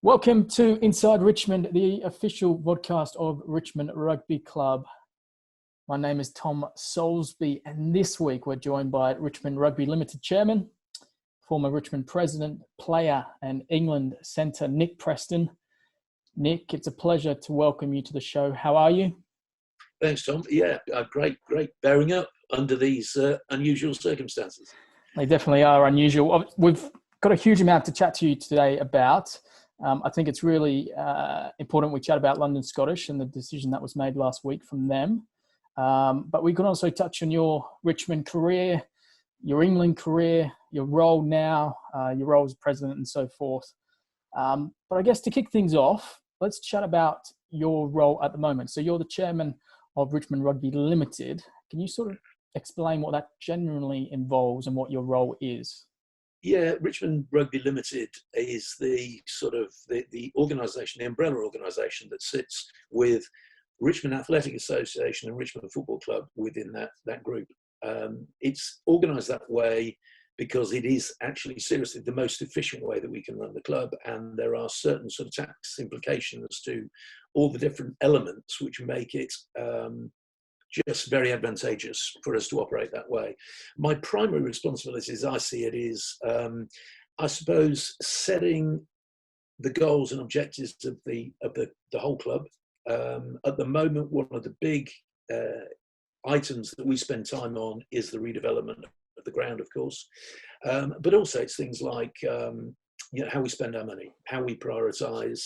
Welcome to Inside Richmond, the official vodcast of Richmond Rugby Club. My name is Tom Soulsby, and this week we're joined by Richmond Rugby Ltd Chairman, former Richmond President, player and England centre, Nick Preston. Nick, it's a pleasure to welcome you to the show. How are you? Thanks, Tom. Yeah, great bearing up under these unusual circumstances. They definitely are unusual. We've got a huge amount to chat to you today about. I think it's really important we chat about London Scottish and the decision that was made last week from them. But we can also touch on your Richmond career, your England career, your role now, your role as president and so forth. But I guess to kick things off, let's chat about your role at the moment. So you're the chairman of Richmond Rugby Ltd. Can you sort of explain what that generally involves and what your role is? Yeah, Richmond Rugby Ltd is the sort of the organisation, the umbrella organisation that sits with Richmond Athletic Association and Richmond Football Club within that group. It's organised that way because it is actually seriously the most efficient way that we can run the club, and there are certain sort of tax implications to all the different elements which make it just very advantageous for us to operate that way. My primary responsibility, as I see it, is, I suppose, setting the goals and objectives of the whole club. At the moment, one of the big items that we spend time on is the redevelopment of the ground, of course, but also it's things like how we spend our money, how we prioritise.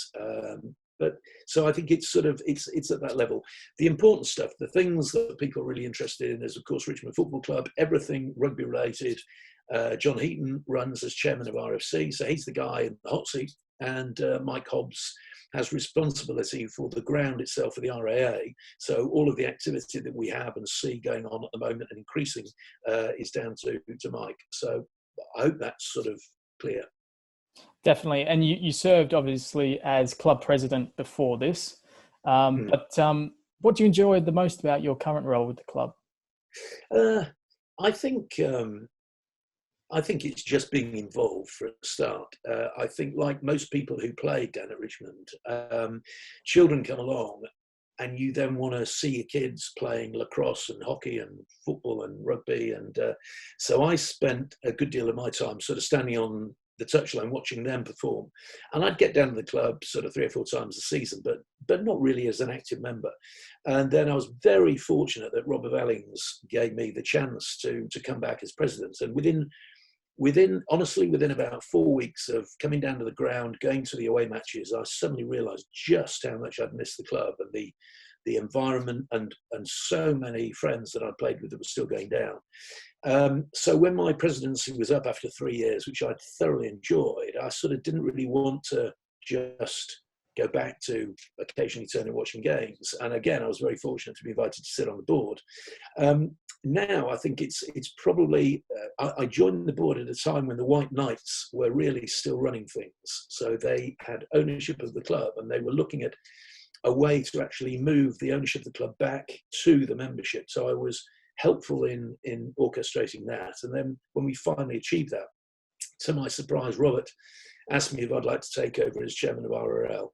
So I think it's it's at that level. The important stuff, the things that people are really interested in is, of course, Richmond Football Club, everything rugby related. John Heaton runs as chairman of RFC, so he's the guy in the hot seat. And Mike Hobbs has responsibility for the ground itself for the RAA. So all of the activity that we have and see going on at the moment and increasing is down to Mike. So I hope that's sort of clear. Definitely. And you served, obviously, as club president before this. But what do you enjoy the most about your current role with the club? I think it's just being involved for a start. I think, like most people who play down at Richmond, children come along and you then want to see your kids playing lacrosse and hockey and football and rugby. And so I spent a good deal of my time sort of standing on the touchline watching them perform, and I'd get down to the club sort of 3 or 4 times a season, but not really as an active member. And then I was very fortunate that Robert Ellings gave me the chance to come back as president. And within about 4 weeks of coming down to the ground, going to the away matches, I suddenly realised just how much I'd missed the club and the environment and so many friends that I played with that were still going down. So when my presidency was up after 3 years, which I'd thoroughly enjoyed, I sort of didn't really want to just go back to occasionally turning watching games. And again, I was very fortunate to be invited to sit on the board. Now I think it's probably, I joined the board at a time when the White Knights were really still running things. So they had ownership of the club and they were looking at a way to actually move the ownership of the club back to the membership. So I was helpful in orchestrating that. And then when we finally achieved that, to my surprise, Robert asked me if I'd like to take over as chairman of RRL.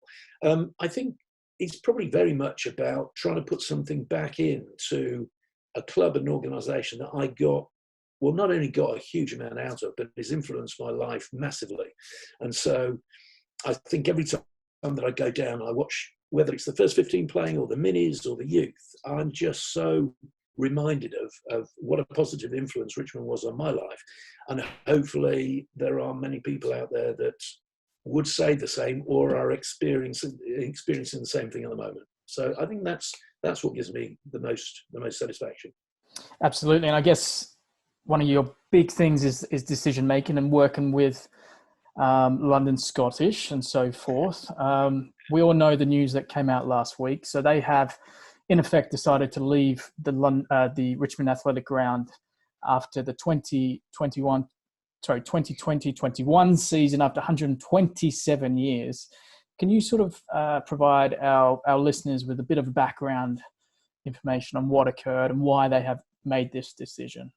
I think it's probably very much about trying to put something back into a club and organisation that I not only got a huge amount out of, but has influenced my life massively. And so I think every time that I go down, I watch, whether it's the first 15 playing or the minis or the youth, I'm just so reminded of what a positive influence Richmond was on my life. And hopefully there are many people out there that would say the same or are experiencing the same thing at the moment. So I think that's what gives me the most satisfaction. Absolutely. And I guess one of your big things is decision making and working with London Scottish and so forth. We all know the news that came out last week. So they have, in effect, decided to leave the Richmond Athletic Ground after the 2020-21 season, after 127 years. Can you sort of provide our listeners with a bit of background information on what occurred and why they have made this decision?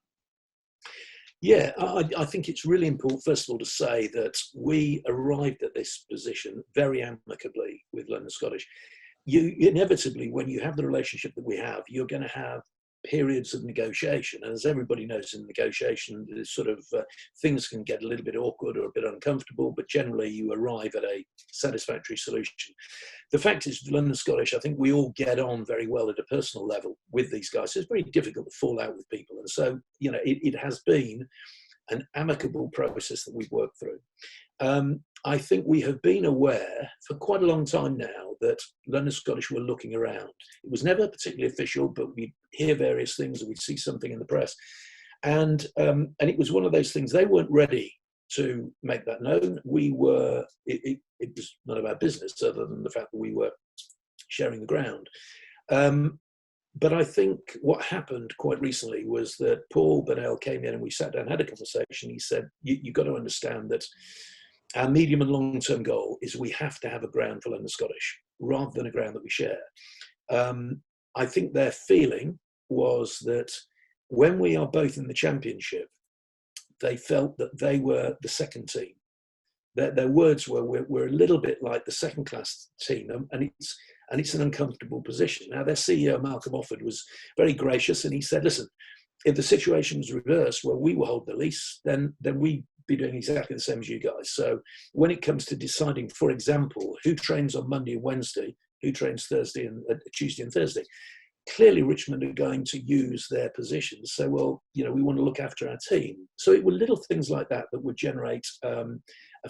Yeah, I think it's really important, first of all, to say that we arrived at this position very amicably with London Scottish. You inevitably, when you have the relationship that we have, you're going to have periods of negotiation. And as everybody knows, in negotiation, things can get a little bit awkward or a bit uncomfortable, but generally you arrive at a satisfactory solution. The fact is, London Scottish, I think we all get on very well at a personal level with these guys. So it's very difficult to fall out with people. And so, it has been an amicable process that we've worked through. I think we have been aware for quite a long time now that London Scottish were looking around. It was never particularly official, but we'd hear various things and we'd see something in the press. And it was one of those things, they weren't ready to make that known. It was none of our business other than the fact that we were sharing the ground. But I think what happened quite recently was that Paul Burnell came in and we sat down and had a conversation. He said, you've got to understand that our medium and long-term goal is we have to have a ground for London Scottish rather than a ground that we share. I think their feeling was that when we are both in the championship, they felt that they were the second team. Their words were, we're a little bit like the second-class team, and it's an uncomfortable position. Now, their CEO, Malcolm Offord, was very gracious, and he said, listen, if the situation was reversed, where we will hold the lease, then we'd be doing exactly the same as you guys. So when it comes to deciding, for example, who trains on Monday and Wednesday, who trains Thursday and Tuesday and Thursday, clearly Richmond are going to use their positions. So, we want to look after our team. So it were little things like that that would generate a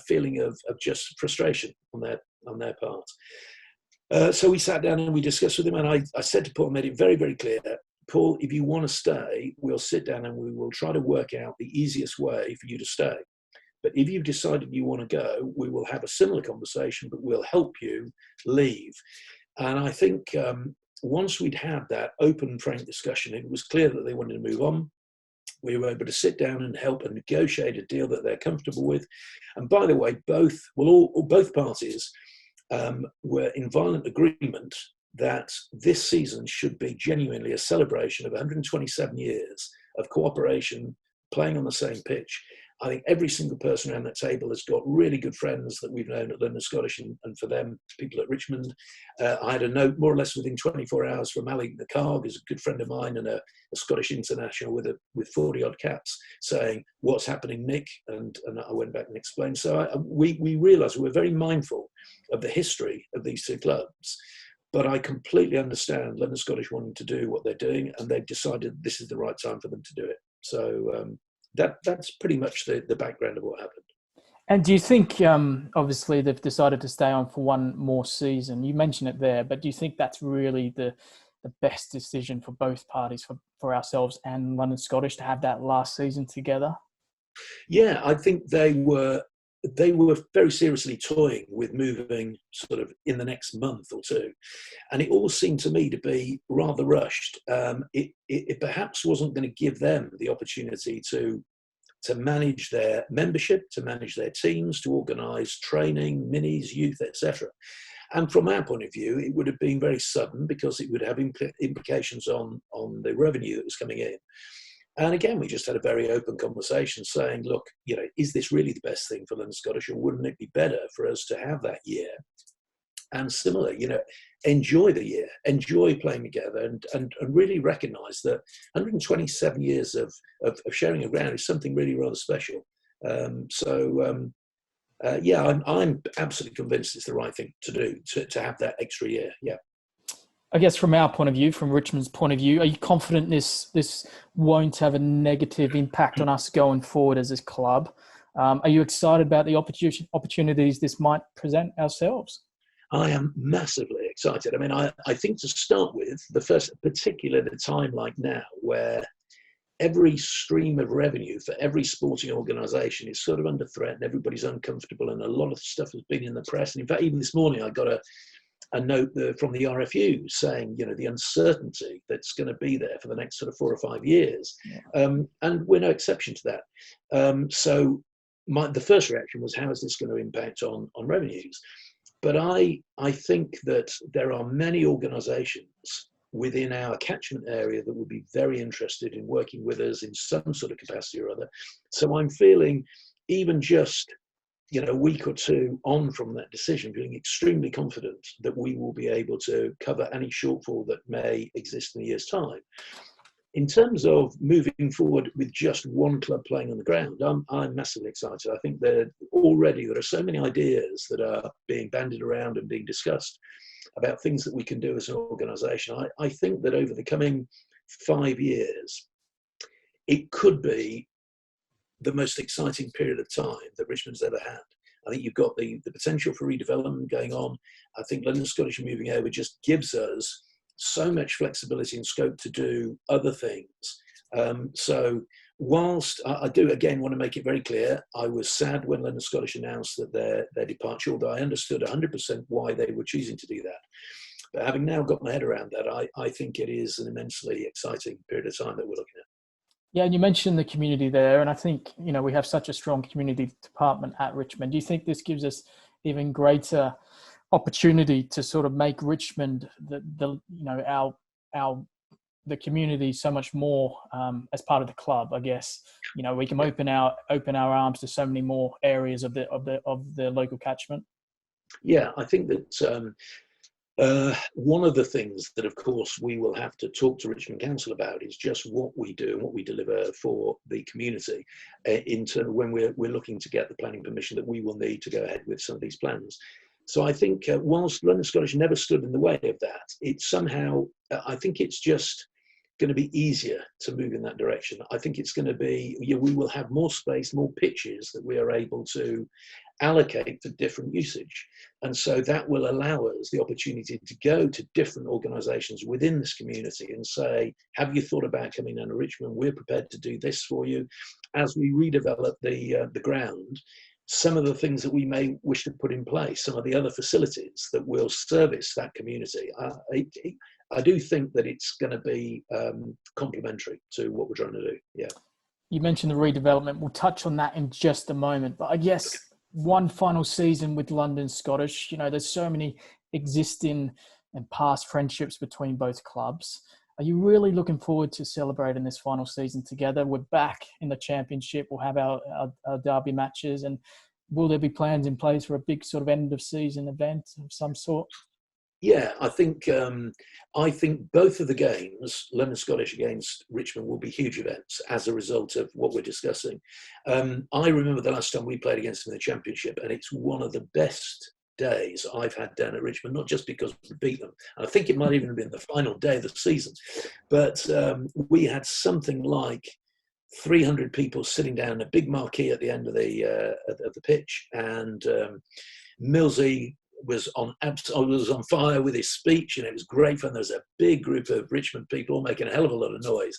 feeling of just frustration on their part. So we sat down and we discussed with him, and I said to Paul, made it very, very clear, Paul, if you want to stay, we'll sit down and we will try to work out the easiest way for you to stay. But if you've decided you want to go, we will have a similar conversation, but we'll help you leave. And I think once we'd had that open, frank discussion, it was clear that they wanted to move on. We were able to sit down and help and negotiate a deal that they're comfortable with. And by the way, both parties were in violent agreement that this season should be genuinely a celebration of 127 years of cooperation, playing on the same pitch. I think every single person around that table has got really good friends that we've known at London Scottish, and for them, people at Richmond. I had a note more or less within 24 hours from Ali McCarg, who's a good friend of mine and a Scottish international with 40 odd caps, saying, what's happening, Nick? And I went back and explained. So we realised we were very mindful of the history of these two clubs. But I completely understand London Scottish wanting to do what they're doing, and they've decided this is the right time for them to do it. So that's pretty much the background of what happened. And do you think, obviously, they've decided to stay on for one more season? You mentioned it there, but do you think that's really the best decision for both parties, for ourselves and London Scottish, to have that last season together? Yeah, I think they were very seriously toying with moving sort of in the next month or two. And it all seemed to me to be rather rushed. It perhaps wasn't going to give them the opportunity to manage their membership, to manage their teams, to organise training, minis, youth, etc. And from our point of view, it would have been very sudden because it would have implications on the revenue that was coming in. And again, we just had a very open conversation saying, look, is this really the best thing for London Scottish, or wouldn't it be better for us to have that year? And similar, enjoy the year, enjoy playing together, and really recognise that 127 years of sharing a ground is something really rather special. I'm absolutely convinced it's the right thing to do, to have that extra year. Yeah. I guess from our point of view, from Richmond's point of view, are you confident this won't have a negative impact on us going forward as a club? Are you excited about the opportunities this might present ourselves? I am massively excited. I mean, I think to start with, the first, particularly at a time like now, where every stream of revenue for every sporting organisation is sort of under threat and everybody's uncomfortable, and a lot of stuff has been in the press. And in fact, even this morning, I got a note from the RFU saying, the uncertainty that's going to be there for the next sort of 4 or 5 years. Yeah. And we're no exception to that. So the first reaction was, how is this going to impact on revenues? But I think that there are many organisations within our catchment area that would be very interested in working with us in some sort of capacity or other. So I'm feeling, even just a week or two on from that decision, being extremely confident that we will be able to cover any shortfall that may exist in a year's time. In terms of moving forward with just one club playing on the ground, I'm massively excited. I think there are so many ideas that are being bandied around and being discussed about things that we can do as an organisation. I think that over the coming 5 years, it could be the most exciting period of time that Richmond's ever had. I think you've got the potential for redevelopment going on. I think London Scottish moving over just gives us so much flexibility and scope to do other things. So whilst I do, again, want to make it very clear, I was sad when London Scottish announced that their departure, although I understood 100% why they were choosing to do that. But having now got my head around that, I think it is an immensely exciting period of time that we're looking at. Yeah, and you mentioned the community there, and I think, we have such a strong community department at Richmond. Do you think this gives us even greater opportunity to sort of make Richmond the community so much more as part of the club? I guess we can open our arms to so many more areas of the local catchment. Yeah, I think that one of the things that, of course, we will have to talk to Richmond Council about is just what we do and what we deliver for the community in terms of when we're looking to get the planning permission that we will need to go ahead with some of these plans. So I think whilst London Scottish never stood in the way of that, it's somehow, I think it's just going to be easier to move in that direction. I think it's going to be, we will have more space, more pitches that we are able to allocate for different usage. And so that will allow us the opportunity to go to different organisations within this community and say, have you thought about coming down to Richmond? We're prepared to do this for you. As we redevelop the ground, some of the things that we may wish to put in place, some of the other facilities that will service that community. I do think that it's going to be complementary to what we're trying to do. Yeah. You mentioned the redevelopment. We'll touch on that in just a moment. But I guess one final season with London Scottish, there's so many existing and past friendships between both clubs. Are you really looking forward to celebrating this final season together? We're back in the championship. We'll have our derby matches. And will there be plans in place for a big sort of end of season event of some sort? Yeah, I think both of the games, London Scottish against Richmond, will be huge events as a result of what we're discussing. I remember the last time we played against them in the Championship, and it's one of the best days I've had down at Richmond, not just because we beat them. I think it might even have been the final day of the season, but we had something like 300 people sitting down, a big marquee at the end of the pitch, and Millsy was on fire with his speech, and it was great fun. There was a big group of Richmond people all making a hell of a lot of noise.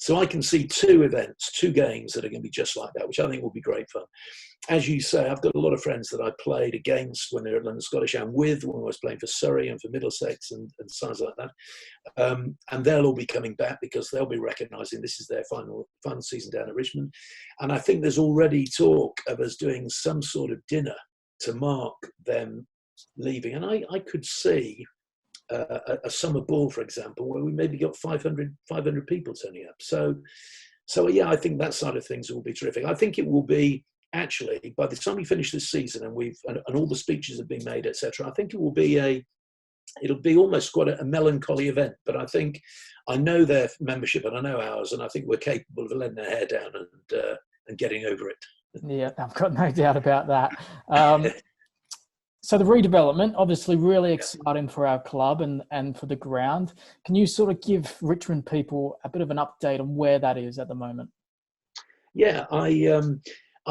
So I can see two games that are going to be just like that, which I think will be great fun. As you say, I've got a lot of friends that I played against when they were at London Scottish and with when I was playing for Surrey and for Middlesex and sides like that. And they'll all be coming back because they'll be recognising this is their final season down at Richmond. And I think there's already talk of us doing some sort of dinner to mark them leaving. And I could see a summer ball, for example, where we maybe got 500 people turning up. So yeah, I think that side of things will be terrific. I think it will be, actually, by the time we finish this season and all the speeches have been made, etc., I think it'll be almost quite a melancholy event. But I know their membership and I know ours, and I think we're capable of letting our hair down and getting over it. Yeah, I've got no doubt about that. So the redevelopment, obviously really exciting for our club and for the ground. Can you sort of give Richmond people a bit of an update on where that is at the moment? Yeah, I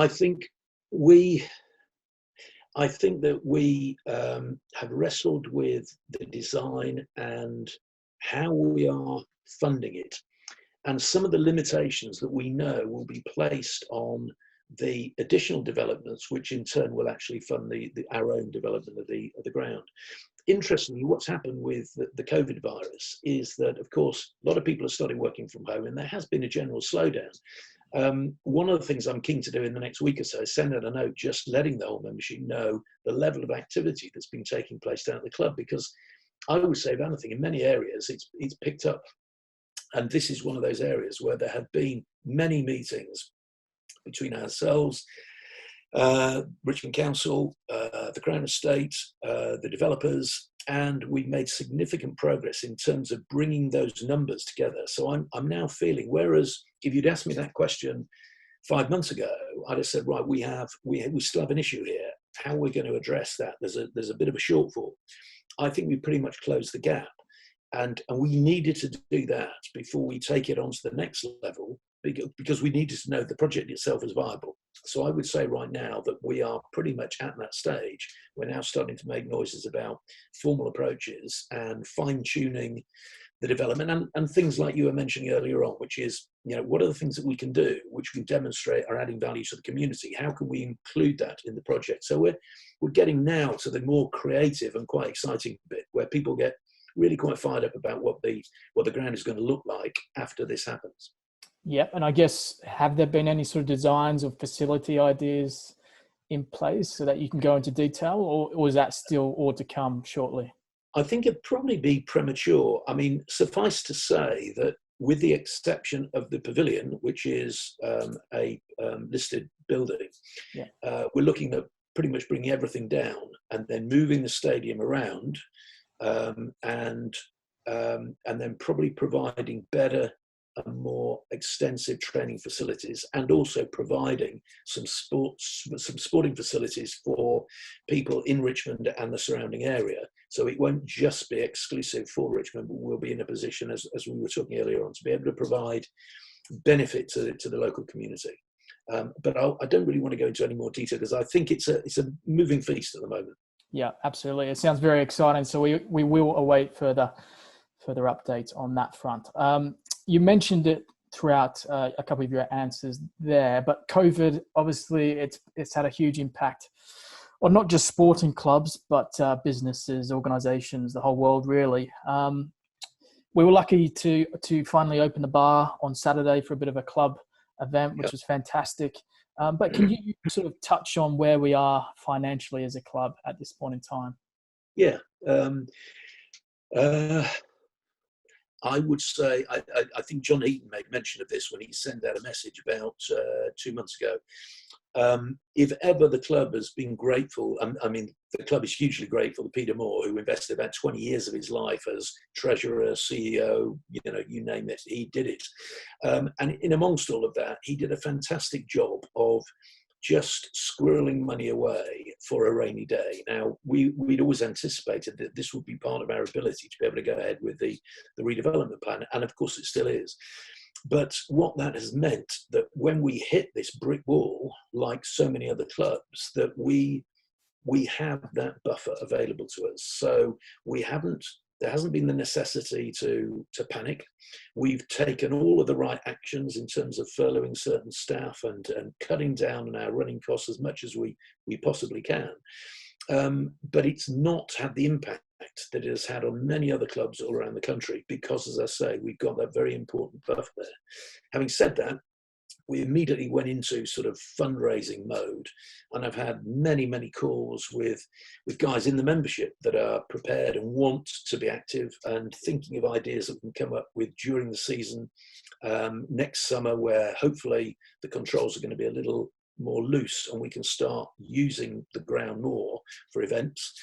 think that we have wrestled with the design and how we are funding it, and some of the limitations that we know will be placed on the additional developments, which in turn will actually fund our own development of the ground. Interestingly, what's happened with the COVID virus is that, of course, a lot of people have started working from home, and there has been a general slowdown. One of the things I'm keen to do in the next week or so is send out a note just letting the whole membership know the level of activity that's been taking place down at the club, because I would say, if anything, in many areas, it's picked up. And this is one of those areas where there have been many meetings between ourselves, Richmond Council, the Crown Estate, the developers, and we've made significant progress in terms of bringing those numbers together. So I'm now feeling, whereas if you'd asked me that question 5 months ago, I'd have said, right, we still have an issue here. How are we going to address that? There's a bit of a shortfall. I think we pretty much closed the gap, and we needed to do that before we take it on to the next level, because we needed to know the project itself is viable. So I would say right now that we are pretty much at that stage. We're now starting to make noises about formal approaches and fine-tuning the development and things like you were mentioning earlier on, which is, what are the things that we can do which can demonstrate are adding value to the community? How can we include that in the project? So we're getting now to the more creative and quite exciting bit where people get really quite fired up about what the ground is going to look like after this happens. Yep. And I guess, have there been any sort of designs or facility ideas in place so that you can go into detail, or is that still all to come shortly? I think it'd probably be premature. I mean, suffice to say that with the exception of the pavilion, which is a listed building, we're looking at pretty much bringing everything down and then moving the stadium around, and then probably providing better and more extensive training facilities, and also providing some sporting facilities for people in Richmond and the surrounding area. So it won't just be exclusive for Richmond, but we'll be in a position, as we were talking earlier on, to be able to provide benefit to the local community. But I don't really want to go into any more detail because I think it's a moving feast at the moment. Yeah, absolutely. It sounds very exciting. So we will await further updates on that front. You mentioned it throughout a couple of your answers there, but COVID, obviously, it's had a huge impact on not just sporting clubs, but businesses, organisations, the whole world, really. We were lucky to finally open the bar on Saturday for a bit of a club event, which was fantastic. But can you sort of touch on where we are financially as a club at this point in time? Yeah. I would say, I think John Eaton made mention of this when he sent out a message about 2 months ago. If ever the club has been grateful, I mean, the club is hugely grateful to Peter Moore, who invested about 20 years of his life as treasurer, CEO, you name it, he did it. And in amongst all of that, he did a fantastic job of just squirreling money away for a rainy day. Now, we'd always anticipated that this would be part of our ability to be able to go ahead with the redevelopment plan, and of course it still is. But what that has meant, that when we hit this brick wall, like so many other clubs, that we have that buffer available to us. So there hasn't been the necessity to panic. We've taken all of the right actions in terms of furloughing certain staff and cutting down on our running costs as much as we possibly can. But it's not had the impact that it has had on many other clubs all around the country because, as I say, we've got that very important buffer there. Having said that, we immediately went into sort of fundraising mode, and I've had many calls with guys in the membership that are prepared and want to be active and thinking of ideas that we can come up with during the season next summer, where hopefully the controls are going to be a little more loose and we can start using the ground more for events.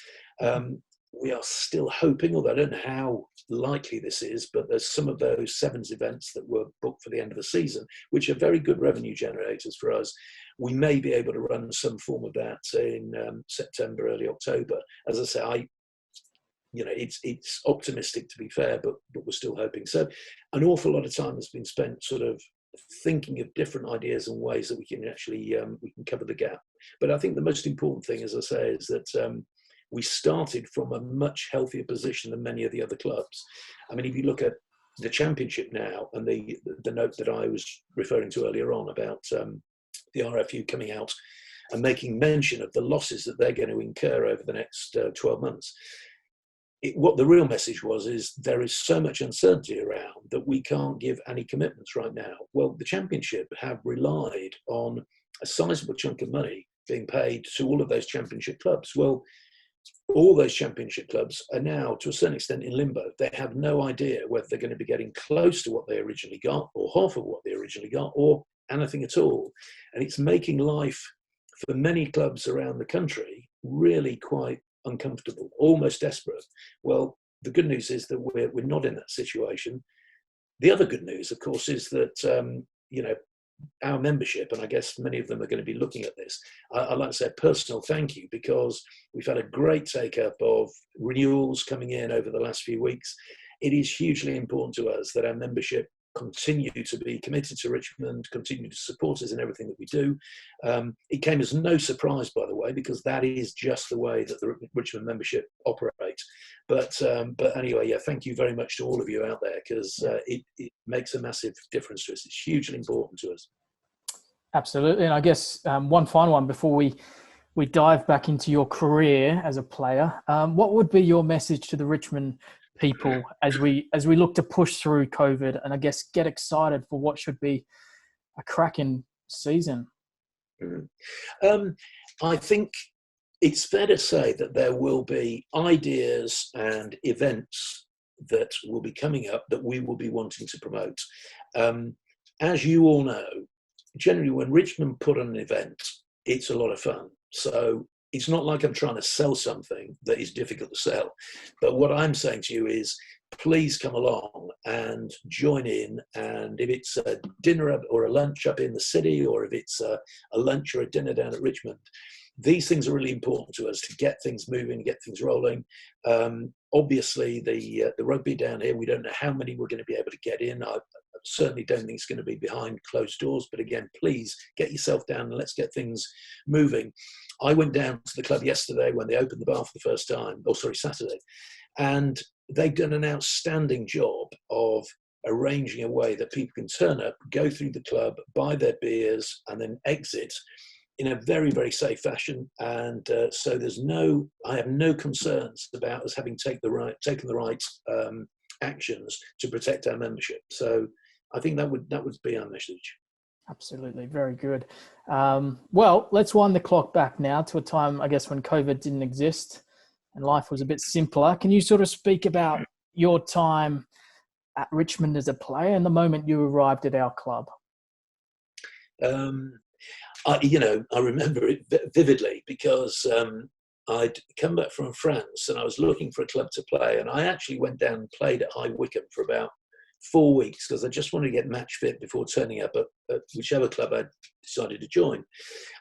We are still hoping, although I don't know how likely this is, but there's some of those Sevens events that were booked for the end of the season, which are very good revenue generators for us. We may be able to run some form of that in September, early October. As I say, it's optimistic to be fair, but we're still hoping. So an awful lot of time has been spent sort of thinking of different ideas and ways that we can actually we can cover the gap. But I think the most important thing, as I say, is that we started from a much healthier position than many of the other clubs. I mean, if you look at the Championship now, and the note that I was referring to earlier on about the RFU coming out and making mention of the losses that they're going to incur over the next 12 months. What the real message was is there is so much uncertainty around that we can't give any commitments right now. Well, the Championship have relied on a sizable chunk of money being paid to all of those Championship clubs. Well, all those championship clubs are now, to a certain extent, in limbo. They have no idea whether they're going to be getting close to what they originally got, or half of what they originally got, or anything at all. And it's making life for many clubs around the country really quite uncomfortable, almost desperate. Well, the good news is that we're not in that situation. The other good news, of course, is that our membership, and I guess many of them are going to be looking at this, I'd like to say a personal thank you, because we've had a great take-up of renewals coming in over the last few weeks. It is hugely important to us that our membership continue to be committed to Richmond, continue to support us in everything that we do. It came as no surprise, by the way, because that is just the way that the Richmond membership operates. But anyway, yeah, thank you very much to all of you out there, because it makes a massive difference to us. It's hugely important to us. Absolutely. And I guess one final one before we dive back into your career as a player. What would be your message to the Richmond people as we look to push through COVID and I guess get excited for what should be a cracking season? Mm-hmm. I think it's fair to say that there will be ideas and events that will be coming up that we will be wanting to promote. As you all know, generally when Richmond put on an event, it's a lot of fun. So it's not like I'm trying to sell something that is difficult to sell. But what I'm saying to you is, please come along and join in. And if it's a dinner or a lunch up in the city, or if it's a lunch or a dinner down at Richmond, these things are really important to us to get things moving, get things rolling. Obviously, the rugby down here, we don't know how many we're going to be able to get in. I certainly don't think it's going to be behind closed doors. But again, please get yourself down and let's get things moving. I went down to the club yesterday when they opened the bar for the first time, Saturday, and they've done an outstanding job of arranging a way that people can turn up, go through the club, buy their beers, and then exit in a very, very safe fashion. And so I have no concerns about us having taken the right actions to protect our membership. So I think that would be our message. Absolutely. Very good. Well, let's wind the clock back now to a time, I guess, when COVID didn't exist and life was a bit simpler. Can you sort of speak about your time at Richmond as a player and the moment you arrived at our club? I remember it vividly because I'd come back from France and I was looking for a club to play. And I actually went down and played at High Wycombe for about 4 weeks because I just wanted to get match fit before turning up at whichever club I decided to join.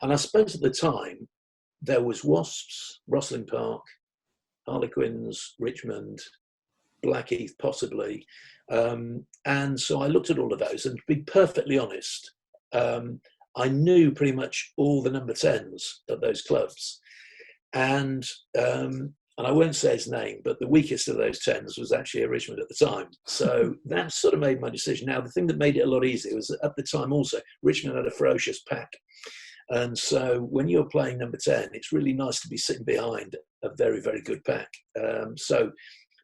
And I suppose at the time there was Wasps, Rosslyn Park, Harlequins, Richmond, Blackheath possibly. And so I looked at all of those, and to be perfectly honest, I knew pretty much all the number 10s at those clubs. And I won't say his name, but the weakest of those 10s was actually at Richmond at the time. So that sort of made my decision. Now, the thing that made it a lot easier was at the time also, Richmond had a ferocious pack. And so when you're playing number 10, it's really nice to be sitting behind a very, very good pack. So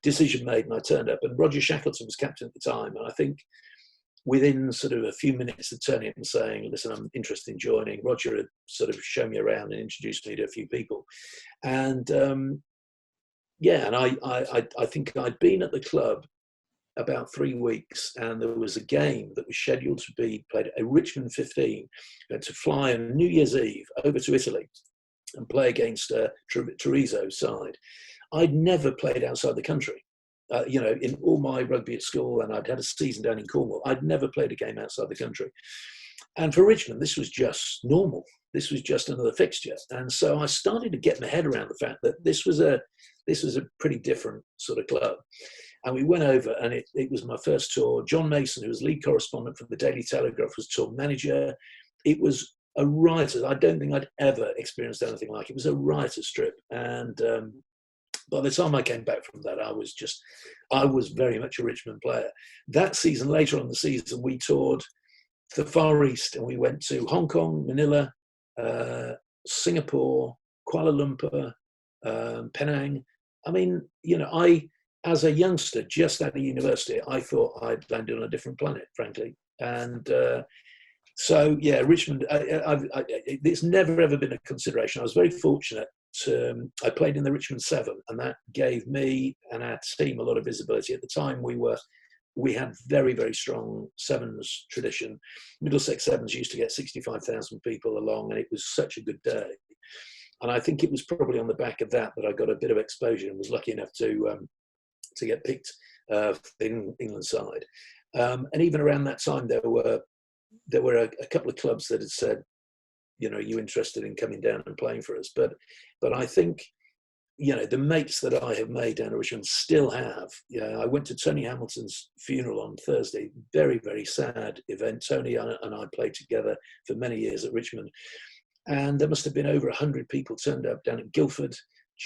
decision made and I turned up. And Roger Shackleton was captain at the time. And I think within sort of a few minutes of turning up and saying, listen, I'm interested in joining, Roger had sort of shown me around and introduced me to a few people. And I think I'd been at the club about 3 weeks, and there was a game that was scheduled to be played at a Richmond 15, to fly on New Year's Eve over to Italy and play against Treviso's side. I'd never played outside the country. In all my rugby at school, and I'd had a season down in Cornwall, I'd never played a game outside the country. And for Richmond, this was just normal. This was just another fixture. And so I started to get my head around the fact that this was a pretty different sort of club. And we went over, and it was my first tour. John Mason, who was lead correspondent for the Daily Telegraph, was tour manager. It was a riotous. I don't think I'd ever experienced anything like it. It was a riotous trip. And by the time I came back from that, I was very much a Richmond player. That season, later on in the season, we toured the Far East, and we went to Hong Kong, Manila, Singapore, Kuala Lumpur, Penang. I mean, as a youngster, just out of university, I thought I'd landed on a different planet, frankly. And Richmond, it's never ever been a consideration. I was very fortunate I played in the Richmond Seven, and that gave me and our team a lot of visibility. At the time, we had very, very strong sevens tradition. Middlesex Sevens used to get 65,000 people along, and it was such a good day. And I think it was probably on the back of that I got a bit of exposure and was lucky enough to get picked in England side. And even around that time, there were a couple of clubs that had said, are you interested in coming down and playing for us? But I think, the mates that I have made down at Richmond still have. I went to Tony Hamilton's funeral on Thursday. Very, very sad event. Tony and I played together for many years at Richmond. And there must have been over 100 people turned up down at Guildford.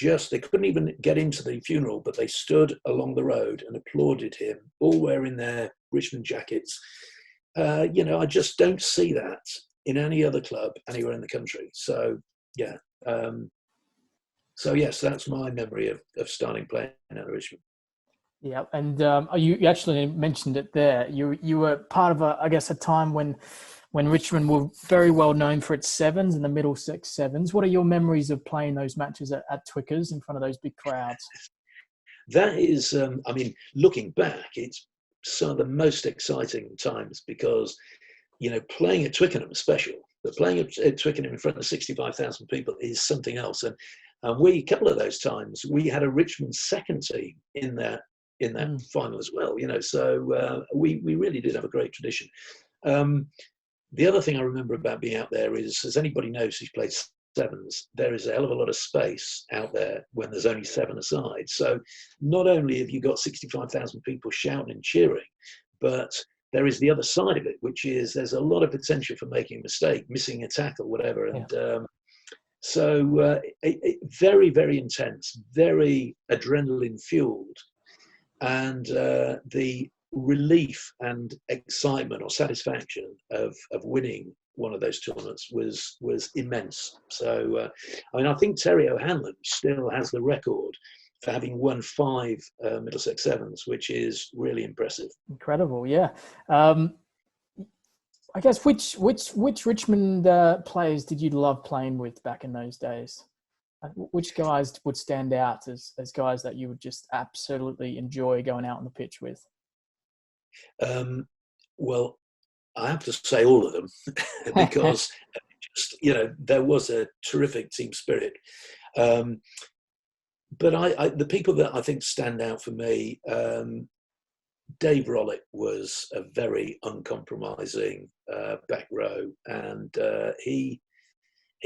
They couldn't even get into the funeral, but they stood along the road and applauded him, all wearing their Richmond jackets. I just don't see that in any other club anywhere in the country. So, yeah. So yes, that's my memory of starting playing at Richmond. Yeah, and you actually mentioned it there. You were part of a time when Richmond were very well known for its sevens and the Middlesex Sevens. What are your memories of playing those matches at Twickers in front of those big crowds? That is, looking back, it's some of the most exciting times because, playing at Twickenham is special, but playing at Twickenham in front of 65,000 people is something else. And a couple of those times, we had a Richmond second team in that final as well. So we really did have a great tradition. The other thing I remember about being out there is, as anybody knows who's played sevens, there is a hell of a lot of space out there when there's only 7 aside. So not only have you got 65,000 people shouting and cheering, but there is the other side of it, which is there's a lot of potential for making a mistake, missing a tackle, whatever. And so very, very intense, very adrenaline fueled. And the relief and excitement or satisfaction of winning one of those tournaments was immense. So, I think Terry O'Hanlon still has the record for having won 5 Middlesex Sevens, which is really impressive. Incredible, yeah. I guess which Richmond players did you love playing with back in those days? Which guys would stand out as guys that you would just absolutely enjoy going out on the pitch with? Well, I have to say all of them because there was a terrific team spirit. But the people that I think stand out for me, Dave Rollick was a very uncompromising back row, and he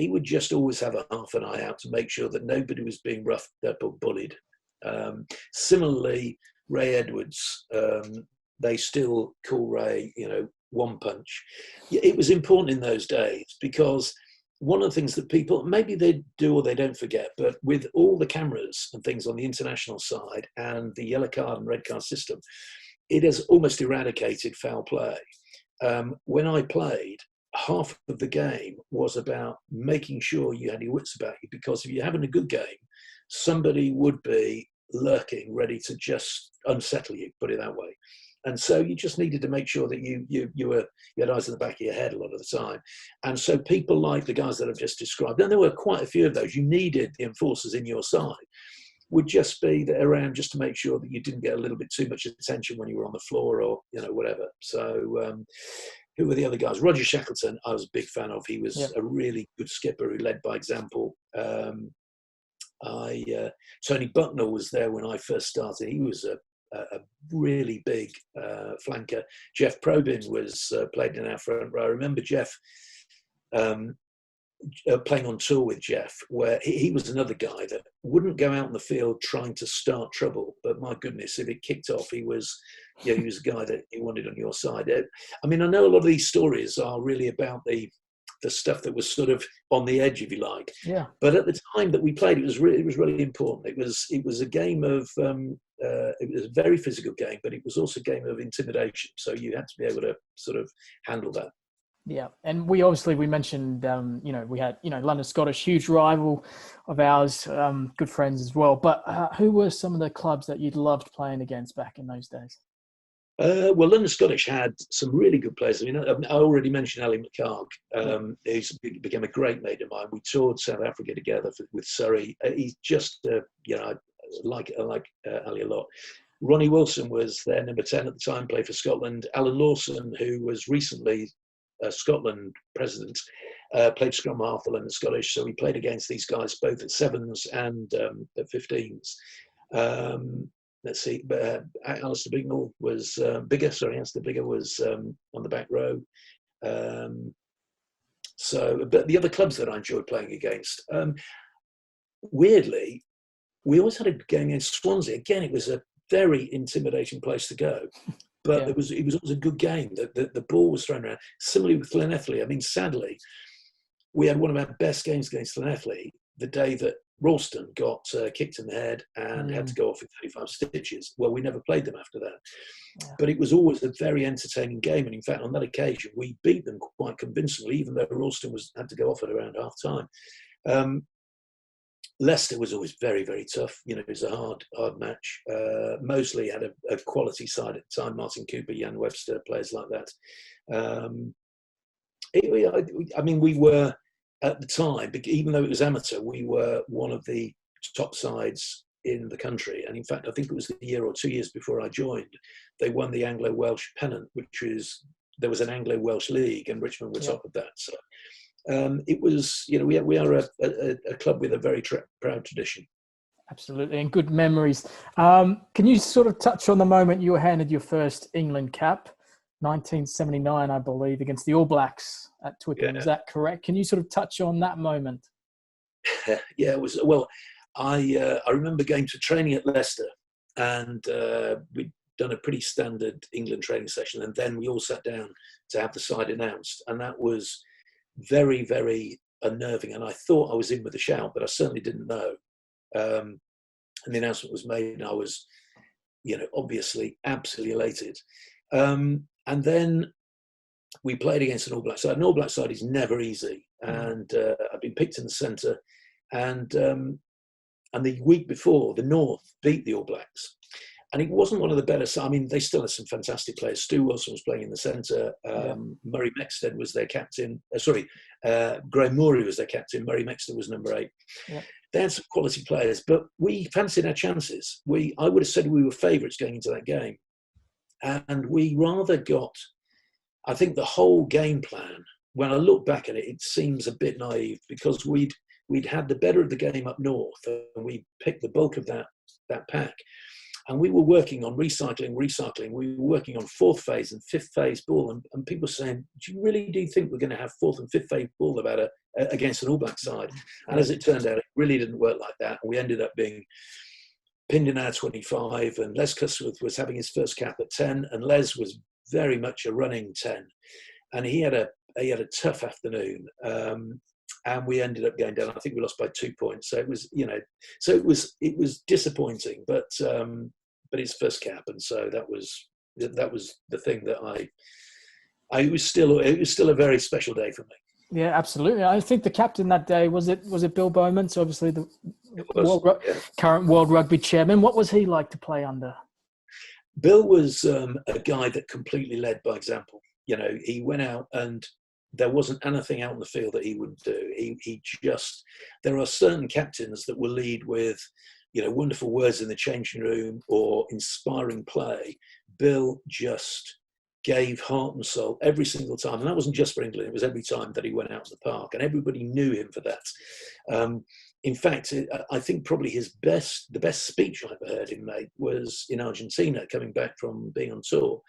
would just always have a half an eye out to make sure that nobody was being roughed up or bullied. Similarly, Ray Edwards, they still call Ray, one punch. It was important in those days because one of the things that people, maybe they do or they don't forget, but with all the cameras and things on the international side and the yellow card and red card system, it has almost eradicated foul play. When I played, half of the game was about making sure you had your wits about you, because if you're having a good game, somebody would be lurking, ready to just unsettle you, put it that way. And so you just needed to make sure that you had eyes in the back of your head a lot of the time. And so people like the guys that I've just described, and there were quite a few of those, you needed the enforcers in your side, would just be around just to make sure that you didn't get a little bit too much attention when you were on the floor or, whatever. So who were the other guys? Roger Shackleton, I was a big fan of. He was a really good skipper who led by example. Tony Bucknell was there when I first started. He was a really big flanker. Jeff Probyn was played in our front row. I remember Jeff playing on tour with Jeff, where he was another guy that wouldn't go out in the field trying to start trouble, but my goodness, if it kicked off, he was a guy that you wanted on your side. I mean, I know a lot of these stories are really about the stuff that was sort of on the edge, if you like. Yeah. But at the time that we played, it was really important. It was a game of it was a very physical game, but it was also a game of intimidation. So you had to be able to sort of handle that. Yeah, and we mentioned, we had, London Scottish, huge rival of ours, good friends as well. But who were some of the clubs that you'd loved playing against back in those days? Well, London Scottish had some really good players. I mean, I already mentioned Ali McCarg, who's became a great mate of mine. We toured South Africa together with Surrey. He's just, I like Ali a lot. Ronnie Wilson was their number 10 at the time, played for Scotland. Alan Lawson, who was recently Scotland president, played scrum half for London Scottish. So we played against these guys both at 7s and at 15s. Let's see, Alistair Bignell was Alistair Bigger was on the back row. But the other clubs that I enjoyed playing against, weirdly, we always had a game against Swansea. Again, it was a very intimidating place to go, but it was always a good game. The ball was thrown around. Similarly with Llanelli. I mean, sadly, we had one of our best games against Llanelli the day that Ralston got kicked in the head and had to go off with 35 stitches. Well, we never played them after that. Yeah. But it was always a very entertaining game. And in fact, on that occasion, we beat them quite convincingly, even though Ralston had to go off at around half time. Leicester was always very, very tough. It was a hard match. Moseley had a quality side at the time. Martin Cooper, Jan Webster, players like that. We were, at the time, even though it was amateur, we were one of the top sides in the country. And in fact, I think it was a year or 2 years before I joined, they won the Anglo-Welsh pennant, there was an Anglo-Welsh league, and Richmond were top of that. So it was, we are a club with a very proud tradition. Absolutely, and good memories. Can you sort of touch on the moment you were handed your first England cap? 1979, I believe, against the All Blacks at Twickenham. Yeah. Is that correct? Can you sort of touch on that moment? Yeah, it was. Well, I remember going to training at Leicester, and we'd done a pretty standard England training session, and then we all sat down to have the side announced, and that was very, very unnerving. And I thought I was in with a shout, but I certainly didn't know. And the announcement was made, and I was, obviously absolutely elated. And then we played against an All Black side. An All Black side is never easy. And I've been picked in the centre. And the week before, the North beat the All Blacks. And it wasn't one of the better sides. I mean, they still had some fantastic players. Stu Wilson was playing in the centre. Murray Mexted was their captain. Graham Morey was their captain. Murray Mexted was number 8. Yeah. They had some quality players, but we fancied our chances. I would have said we were favourites going into that game. And we rather got, I think the whole game plan, when I look back at it, it seems a bit naive because we'd had the better of the game up north and we picked the bulk of that pack. And we were working on recycling. We were working on 4th phase and 5th phase ball. And people were saying, do you think we're going to have 4th and 5th phase ball against an All Black side? And as it turned out, it really didn't work like that. And we ended up being pinned in our 25, and Les Cusworth was having his first cap at 10, and Les was very much a running 10, and he had a tough afternoon, and we ended up going down. I think we lost by 2 points. So it was, it was disappointing, but his first cap, and so that was the thing that it was still a very special day for me. Yeah, absolutely. I think the captain that day was it Bill Beaumont, obviously the current World Rugby Chairman. What was he like to play under? Bill was a guy that completely led by example. He went out and there wasn't anything out in the field that he wouldn't do. There are certain captains that will lead with, wonderful words in the changing room or inspiring play. Bill just gave heart and soul every single time. And that wasn't just for England. It was every time that he went out to the park, and everybody knew him for that. In fact, I think probably the best speech I ever heard him make was in Argentina, coming back from being on tour.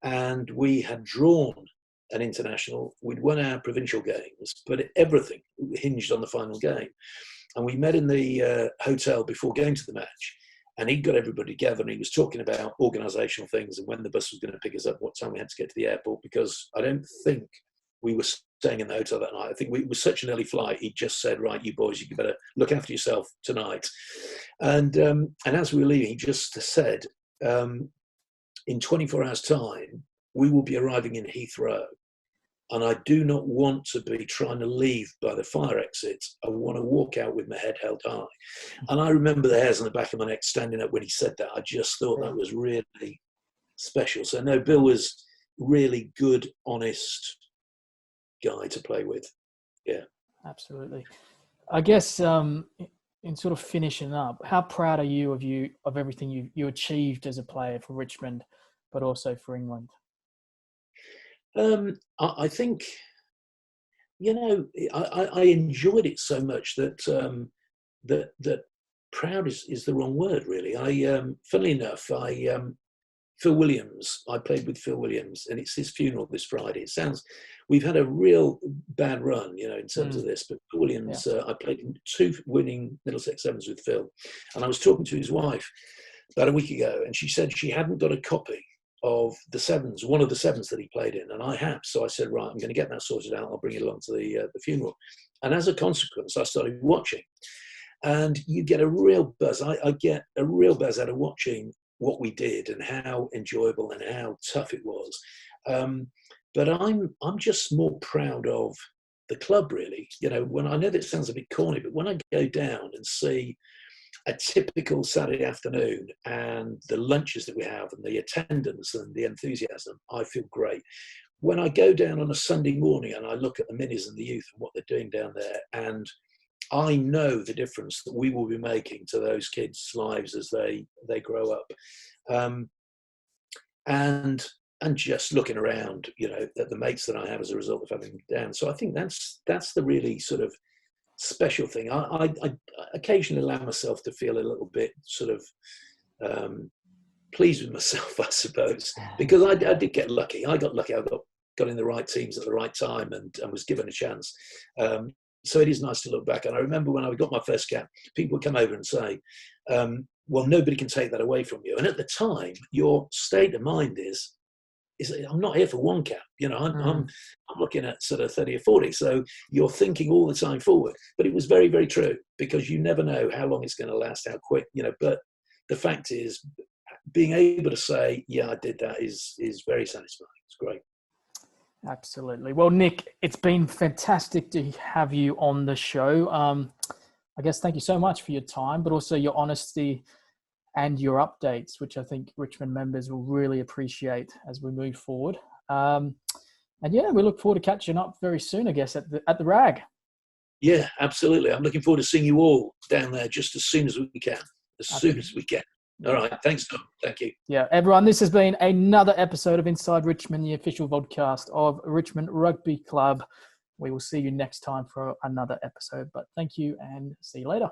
And we had drawn an international. We'd won our provincial games, but everything hinged on the final game. And we met in the hotel before going to the match. And he got everybody together, and he was talking about organisational things and when the bus was going to pick us up, what time we had to get to the airport, because I don't think we were staying in the hotel that night. I think it was such an early flight. He just said, right, you boys, you better look after yourself tonight. And as we were leaving, he just said, in 24 hours' time, we will be arriving in Heathrow. And I do not want to be trying to leave by the fire exit. I want to walk out with my head held high. And I remember the hairs on the back of my neck standing up when he said that. I just thought that was really, special. So no, Bill was really good, honest guy to play with. Yeah, absolutely. I guess in sort of finishing up, how proud are you of everything you achieved as a player for Richmond, but also for England? I think, you know, I enjoyed it so much that that proud is the wrong word, really. Funnily enough, Phil Williams, I played with Phil Williams, and it's his funeral this Friday. We've had a real bad run, you know, in terms of this, but Phil Williams, I played 2 winning Middlesex Sevens with Phil, and I was talking to his wife about a week ago, and she said she hadn't got a copy of the sevens, one of the sevens that he played in, and I have. So I said, right, I'm going to get that sorted out. I'll bring it along to the funeral. And as a consequence, I started watching, and you get a real buzz. I get a real buzz out of watching what we did and how enjoyable and how tough it was. But I'm just more proud of the club, really. You know, when I know that sounds a bit corny, but when I go down and see a typical Saturday afternoon and the lunches that we have and the attendance and the enthusiasm, I feel great. When I go down on a Sunday morning and I look at the minis and the youth and what they're doing down there, and I know the difference that we will be making to those kids' lives as they grow up. And just looking around, you know, at the mates that I have as a result of having them down. So I think that's the really sort of special thing. I occasionally allow myself to feel a little bit sort of pleased with myself, I suppose, because I did get lucky. I got lucky. I got in the right teams at the right time and was given a chance. So it is nice to look back. And I remember when I got my first cap, people would come over and say, well, nobody can take that away from you. And at the time, your state of mind is I'm not here for one cap. You know, I'm looking at sort of 30 or 40. So you're thinking all the time forward. But it was very, very true, because you never know how long it's going to last, how quick, you know. But the fact is, being able to say, yeah, I did that is very satisfying. It's great. Absolutely. Well, Nick, it's been fantastic to have you on the show. I guess thank you so much for your time, but also your honesty and your updates, which I think Richmond members will really appreciate as we move forward. And yeah, we look forward to catching up very soon, I guess, at the RAG. Yeah, absolutely. I'm looking forward to seeing you all down there just as soon as we can. Soon as we can. All right. Thanks, Tom. Thank you. Yeah, everyone, this has been another episode of Inside Richmond, the official vodcast of Richmond Rugby Club. We will see you next time for another episode, but thank you and see you later.